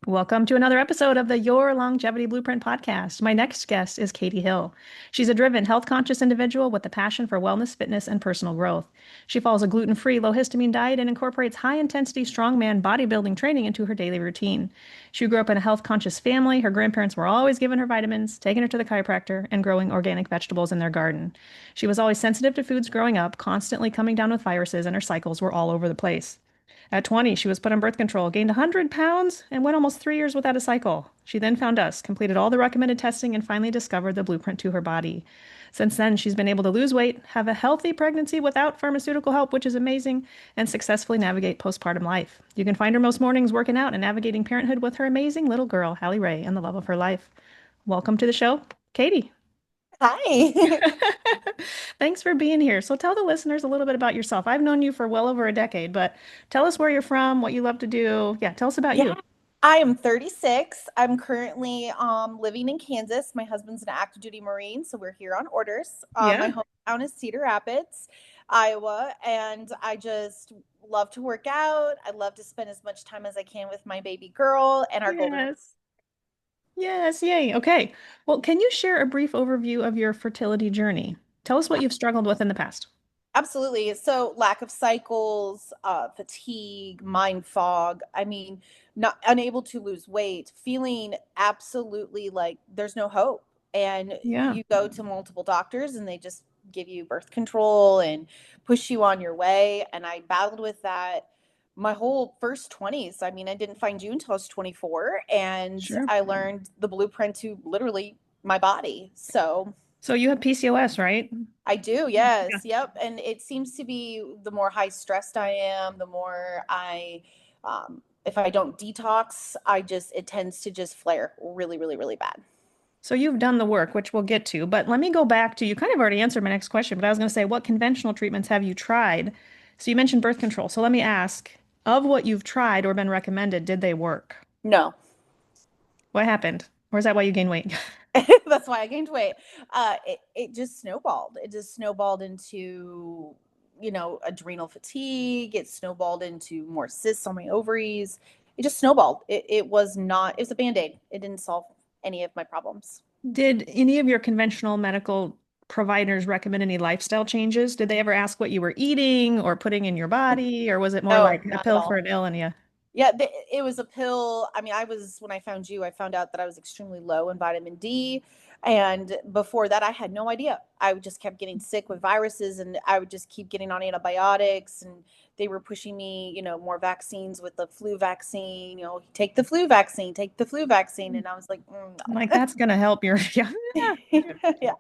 Welcome to another episode of the Your Longevity Blueprint podcast. My next guest is Katie Hill. She's a driven, health conscious individual with a passion for wellness, fitness, and personal growth. She follows a gluten free, low histamine diet and incorporates high intensity strongman bodybuilding training into her daily routine. She grew up in a health conscious family. Her grandparents were always giving her vitamins, taking her to the chiropractor, and growing organic vegetables in their garden. She was always sensitive to foods growing up, constantly coming down with viruses, and her cycles were all over the place. At 20, she was put on birth control, gained 100 pounds, and went almost 3 years without a cycle. She then found us, completed all the recommended testing, and finally discovered the blueprint to her body. Since then, she's been able to lose weight, have a healthy pregnancy without pharmaceutical help, which is amazing, and successfully navigate postpartum life. You can find her most mornings working out and navigating parenthood with her amazing little girl, Hallie Ray, and the love of her life. Welcome to the show, Katie. Hi. Thanks for being here. So tell the listeners a little bit about yourself. I've known you for well over a decade, but tell us where you're from, what you love to do. Yeah, tell us about Yeah, you. I am 36. I'm currently living in Kansas. My husband's an active duty Marine, so we're here on orders. My Yeah. hometown is Cedar Rapids, Iowa, and I just love to work out. I love to spend as much time as I can with my baby girl and our golden. Yes. Yes. Yay. Okay. Well, can you share a brief overview of your fertility journey? Tell us what you've struggled with in the past. Absolutely. So lack of cycles, fatigue, mind fog. I mean, not unable to lose weight, feeling absolutely like there's no hope. And Yeah. you go to multiple doctors and they just give you birth control and push you on your way. And I battled with that my whole first 20s. I mean, I didn't find you until I was 24 and Sure. I learned the blueprint to literally my body. So So you have PCOS, right? I do, Yeah. yes. Yep. And it seems to be the more high stressed I am, the more if I don't detox, it tends to just flare really, really, really bad. So you've done the work, which we'll get to, but let me go back to you kind of already answered my next question, but I was going to say, what conventional treatments have you tried? So you mentioned birth control. So let me ask, of what you've tried or been recommended, did they work? No, What happened? Or is that why you gained weight? that's why I gained weight. It just snowballed. It just snowballed into, adrenal fatigue. It snowballed into more cysts on my ovaries. It just snowballed. It was not, it was a band-aid. It didn't solve any of my problems. Did any of your conventional medical providers recommend any lifestyle changes? Did they ever ask what you were eating or putting in your body, or was it more No, like a not at pill for all. an ill and you? Yeah, it was a pill. I mean, when I found you, I found out that I was extremely low in vitamin D. And before that, I had no idea. I just kept getting sick with viruses and I would just keep getting on antibiotics. And they were pushing me, more vaccines with the flu vaccine, take the flu vaccine, take the flu vaccine. And I was like, Like that's gonna help your yeah. no. Yeah.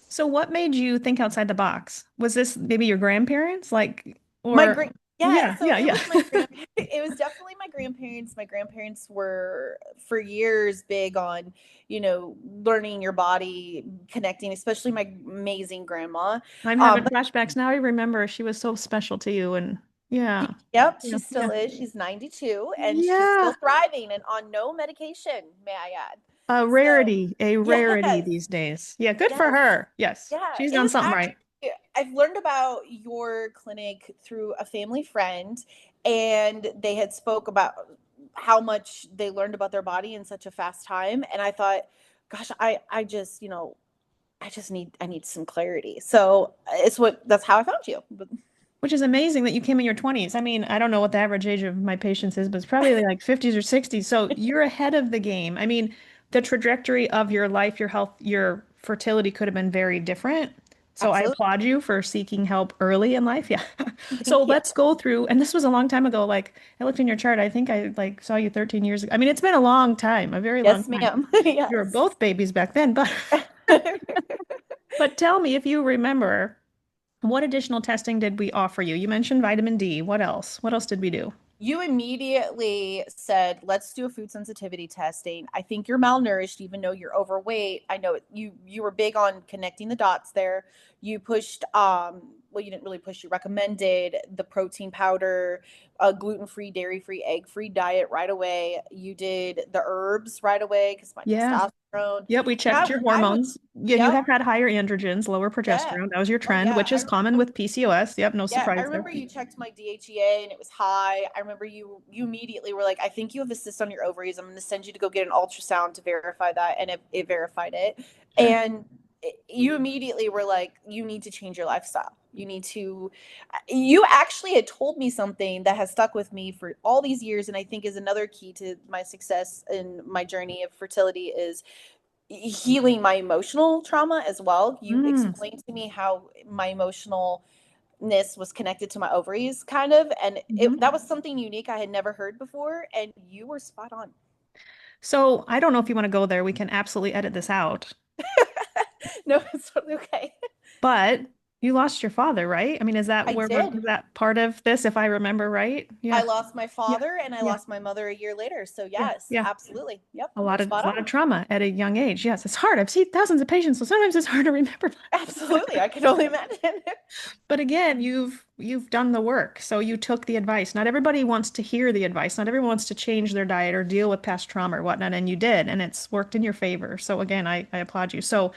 So what made you think outside the box? Was this maybe your grandparents? Like, My or great Yeah, yeah, so yeah, it yeah. was my grandparents. It was definitely my grandparents. My grandparents were for years big on, learning your body, connecting, especially my amazing grandma. I'm having But flashbacks now. I remember she was so special to you and yeah. yep, Yeah, she yeah. still is. She's 92 and she's still Yeah. thriving and on no medication, may I add. So, A rarity yes. these days. Yeah, good for Yes. her. Yes. Yeah, She's it done was something actually, right. I've learned about your clinic through a family friend, and they had spoke about how much they learned about their body in such a fast time. And I thought, gosh, I just, I need some clarity. So that's how I found you. But Which is amazing that you came in your 20s. I mean, I don't know what the average age of my patients is, but it's probably like 50s or 60s. So you're ahead of the game. I mean, the trajectory of your life, your health, your fertility could have been very different. So I absolutely. applaud you for seeking help early in life. Yeah. So Thank you. let's go through, and this was a long time ago. Like I looked in your chart. I think I like saw you 13 years ago. I mean, it's been a long time, a very long Yes, time. ma'am. You were Yes. both babies back then, but but tell me if you remember. What additional testing did we offer you? You mentioned vitamin D. What else? What else did we do? You immediately said, "Let's do a food sensitivity testing. I think you're malnourished, even though you're overweight. I know you were big on connecting the dots there. You pushed well, you didn't really push, you recommended the protein powder, a gluten-free, dairy-free, egg-free diet right away. You did the herbs right away because my Yeah. testosterone. Yep, we And checked your I was, hormones. Yeah, you yep, have had higher androgens, lower yeah. progesterone. That was your Oh trend, yeah. which is common with PCOS. Yep, no Yeah, I surprise there. remember you checked my DHEA and it was high. I remember you immediately were like, I think you have a cyst on your ovaries. I'm going to send you to go get an ultrasound to verify that, and it verified it. Sure. And you immediately were like, you need to change your lifestyle. You actually had told me something that has stuck with me for all these years, and I think is another key to my success in my journey of fertility is healing my emotional trauma as well. You Mm, explained to me how my emotionalness was connected to my ovaries, kind of, and mhm. that was something unique I had never heard before, and you were spot on. So I don't know if you want to go there. We can absolutely edit this out. No, it's totally okay. But you lost your father, right? I mean, I did. is that part of this, if I remember right? I Yeah. lost my Yeah. father and I Yeah. lost my mother a year later. So Yeah. yes, Yeah. absolutely. Yep, you're A spot lot of on. trauma at a young age. Yes, it's hard. I've seen thousands of patients, so sometimes it's hard to remember. Absolutely. I can only imagine. But again, you've done the work. So you took the advice. Not everybody wants to hear the advice. Not everyone wants to change their diet or deal with past trauma or whatnot, and you did, and it's worked in your favor. So again, I applaud you. So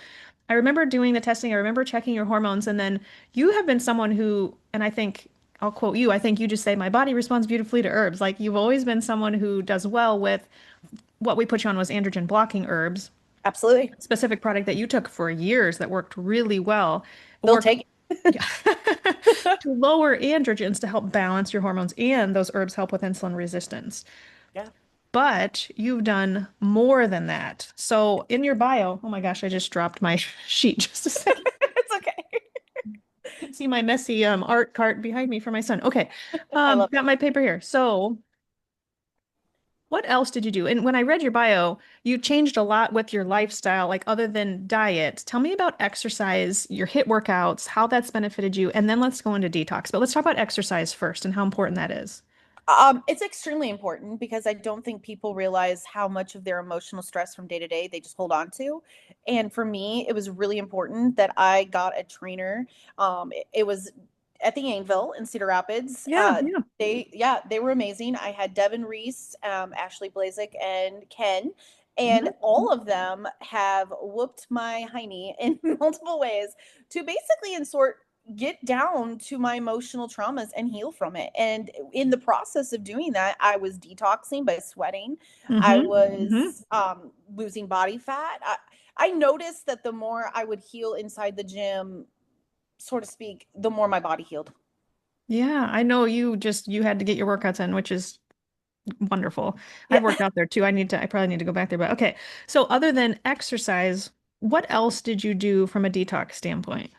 I remember doing the testing. I remember checking your hormones, and then you have been someone who, and I think I'll quote you, I think you just say, my body responds beautifully to herbs. Like you've always been someone who does well with what we put you on was androgen blocking herbs, Absolutely. specific product that you took for years that worked really well. Still Worked take yeah. to lower androgens to help balance your hormones, and those herbs help with insulin resistance. Yeah. But you've done more than that. So in your bio, oh my gosh, I just dropped my sheet just a second. It's okay. You can see my messy art cart behind me for my son. Okay. I love Got my paper here. So what else did you do? And when I read your bio, you changed a lot with your lifestyle, like other than diet. Tell me about exercise, your HIIT workouts, how that's benefited you, and then let's go into detox. But let's talk about exercise first and how important that is. It's extremely important because I don't think people realize how much of their emotional stress from day to day they just hold on to. And for me, it was really important that I got a trainer. It was at the Ainville in Cedar Rapids. Yeah, yeah. They were amazing. I had Devin Reese, Ashley Blazik, and Ken. And Mhm. all of them have whooped my hiney in multiple ways to basically insert get down to my emotional traumas and heal from it. And in the process of doing that, I was detoxing by sweating. I Hmm. Hmm. was losing body fat. I noticed that the more I would heal inside the gym, so to speak, the more my body healed. Yeah, I know you had to get your workouts in, which is wonderful. I've Yeah. worked out there too. I probably need to go back there, but okay. So other than exercise, what else did you do from a detox standpoint?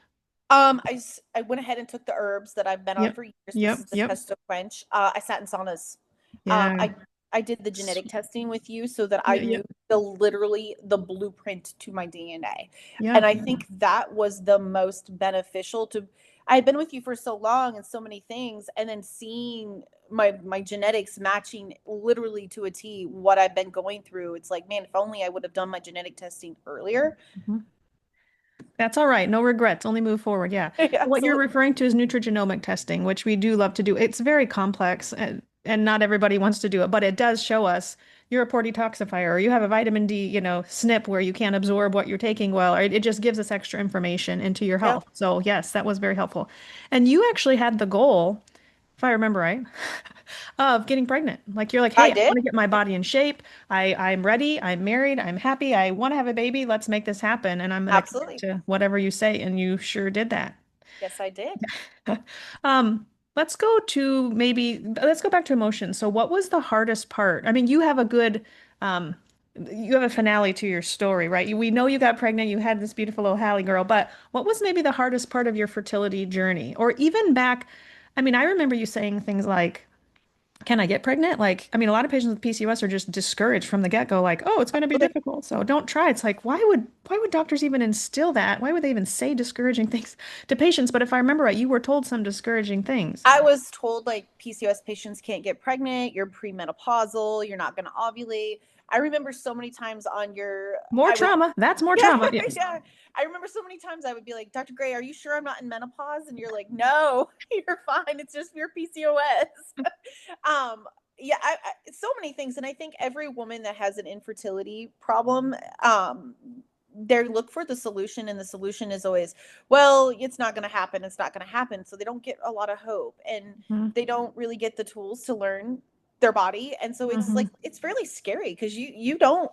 I went ahead and took the herbs that I've been on Yep. for years. This Yep. is the Yep. Testo Quench. I sat in saunas. Yeah. I did the genetic testing with you so that I Yeah. Yeah. knew literally the blueprint to my DNA. Yeah. And I think that was the most beneficial to I had been with you for so long and so many things, and then seeing my genetics matching literally to a T what I've been going through. It's like, man, if only I would have done my genetic testing earlier. Mhm. That's all right. No regrets. Only move forward. Yeah. What you're Absolutely. referring to is nutrigenomic testing, which we do love to do. It's very complex and not everybody wants to do it, but it does show us you're a poor detoxifier or you have a vitamin D, SNP where you can't absorb what you're taking well, or it just gives us extra information into your Yeah. health. So yes, that was very helpful. And you actually had the goal, if I remember right, of getting pregnant. Like you're like, I hey, I did. want to get my body in shape. I'm ready. I'm married. I'm happy. I want to have a baby. Let's make this happen. And I'm going to commit Absolutely. to whatever you say. And you sure did that. Yes, I did. Um, let's go back to emotions. So what was the hardest part? I mean, um, you have a finale to your story, right? We know you got pregnant, you had this beautiful little Hallie girl, but what was maybe the hardest part of your fertility journey? Or even back, I mean, I remember you saying things like, can I get pregnant? Like, I mean, a lot of patients with PCOS are just discouraged from the get-go, like, oh, it's going to be Absolutely. difficult, so don't try. It's like, why would doctors even instill that? Why would they even say discouraging things to patients? But if I remember right, you were told some discouraging things. I was told like PCOS patients can't get pregnant, you're premenopausal, you're not going to ovulate. I remember so many times on your, More I would, trauma. That's more yeah, trauma. Yes. yeah. I remember so many times I would be like, Dr. Gray, are you sure I'm not in menopause? And you're like, no, you're fine. It's just your PCOS. um, yeah, so many things. And I think every woman that has an infertility problem, they look for the solution, and the solution is always, well, it's not going to happen. It's not going to happen. So they don't get a lot of hope, and Mhm. they don't really get the tools to learn their body. And so it's Mhm. like, it's fairly scary because you don't,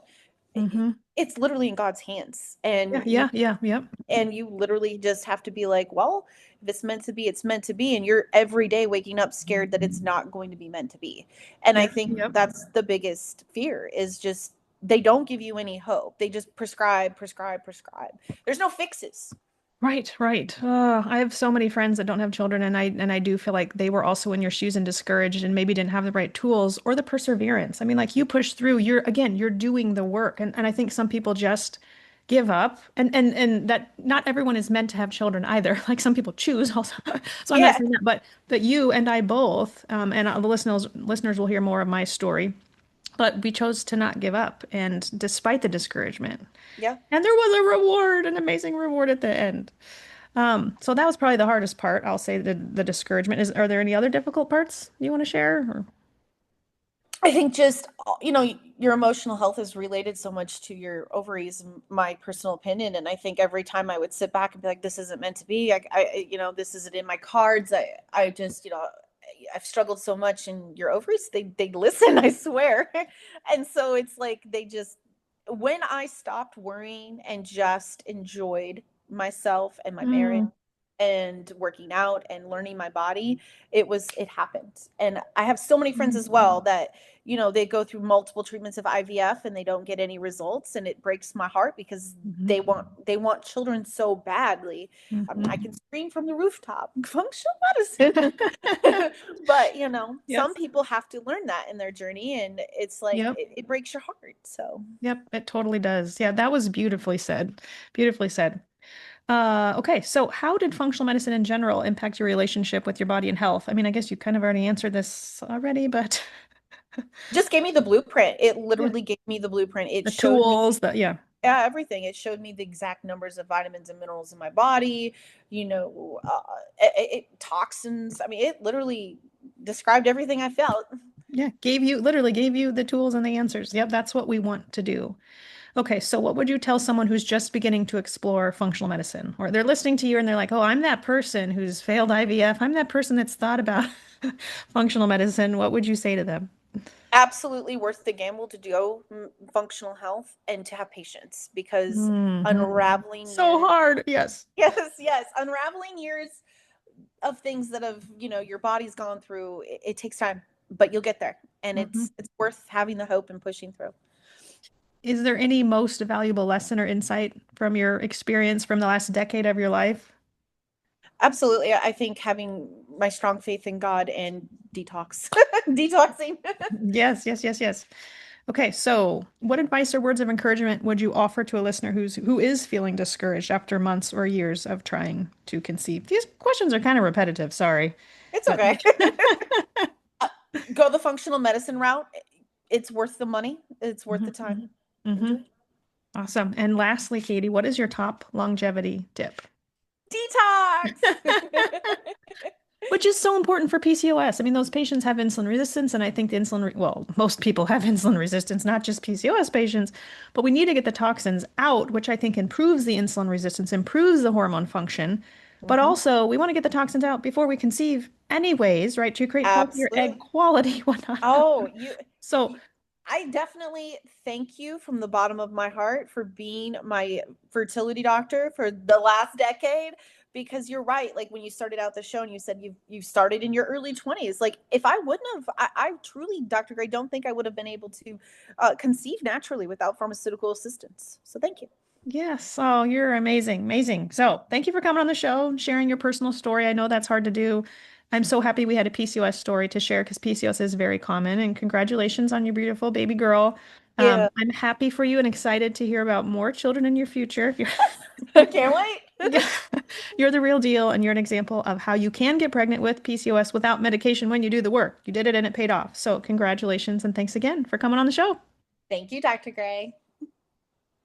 Mhm. it's literally in God's hands. Yeah, yeah, yeah, yep. And you literally just have to be like, well, if it's meant to be, it's meant to be. And you're every day waking up scared that it's not going to be meant to be. And I Yeah, think yep. that's the biggest fear, is just they don't give you any hope. They just prescribe, prescribe, prescribe. There's no fixes. Right, right. I have so many friends that don't have children, and I do feel like they were also in your shoes and discouraged and maybe didn't have the right tools or the perseverance. I mean, like you push through, you're doing the work. And I think some people just give up, and that not everyone is meant to have children either. Like some people choose also. So I'm not Yeah. saying that, but you and I both, and the listeners will hear more of my story, but we chose to not give up, and despite the discouragement. Yeah. And there was a reward, an amazing reward at the end. So that was probably the hardest part. I'll say the discouragement. Are there any other difficult parts you want to share? Or? I think just, your emotional health is related so much to your ovaries, my personal opinion. And I think every time I would sit back and be like, this isn't meant to be, this isn't in my cards. I just, I've struggled so much, and your ovaries, they listen, I swear. And so it's like, when I stopped worrying and just enjoyed myself and my marriage Mm, and working out and learning my body, it happened. And I have so many friends as well that, they go through multiple treatments of IVF and they don't get any results, and it breaks my heart because mhm, they want children so badly. I mean, I mhm. can scream from the rooftop, functional medicine. But, some Yes. people have to learn that in their journey, and it's like Yep. it breaks your heart. So Yep. It totally does. Yeah, that was beautifully said. Beautifully said. Okay, so how did functional medicine in general impact your relationship with your body and health? I mean, I guess you kind of already answered this already, but just gave me the blueprint. It yeah, literally gave me the blueprint. It the showed me, tools, yeah. yeah, everything. It showed me the exact numbers of vitamins and minerals in my body, toxins. I mean, it literally described everything I felt. Yeah, literally gave you the tools and the answers. Yep, that's what we want to do. Okay, so what would you tell someone who's just beginning to explore functional medicine? Or they're listening to you and they're like, oh, I'm that person who's failed IVF. I'm that person that's thought about functional medicine. What would you say to them? Absolutely worth the gamble to do functional health and to have patience, because Hmm. unraveling So years, hard. Yes. yes, yes, unraveling years of things that have, your body's gone through, it takes time, but you'll get there, and Hmm. it's worth having the hope and pushing through. Is there any most valuable lesson or insight from your experience from the last decade of your life? Absolutely. I think having my strong faith in God and detox, detoxing. Yes, yes, yes, yes. Okay, so what advice or words of encouragement would you offer to a listener who is feeling discouraged after months or years of trying to conceive? These questions are kind of repetitive, sorry. It's But okay. Go the functional medicine route. It's worth the money. It's worth the Mhm, time. mhm, mhm. Enjoy. Awesome. And lastly, Katie, what is your top longevity tip? Detox. Which is so important for PCOS. I mean, those patients have insulin resistance, and I think well, most people have insulin resistance, not just PCOS patients, but we need to get the toxins out, which I think improves the insulin resistance, improves the hormone function. But Hmm. also, we want to get the toxins out before we conceive, anyways, right? To create healthier egg Absolutely. quality, whatnot. Oh, So, I definitely thank you from the bottom of my heart for being my fertility doctor for the last decade, because you're right. Like when you started out the show and you said you started in your early 20s. Like if I wouldn't have, I truly, Dr. Gray, don't think I would have been able to conceive naturally without pharmaceutical assistance. So thank you. yes. Oh, you're amazing. Amazing. So, thank you for coming on the show, sharing your personal story. I know that's hard to do. I'm so happy we had a PCOS story to share because PCOS is very common. And congratulations on your beautiful baby girl. Yeah. I'm happy for you and excited to hear about more children in your future. I can't wait. Yeah, you're the real deal, and you're an example of how you can get pregnant with PCOS without medication when you do the work. You did it and it paid off. So, congratulations and thanks again for coming on the show. Thank you, Dr. Gray.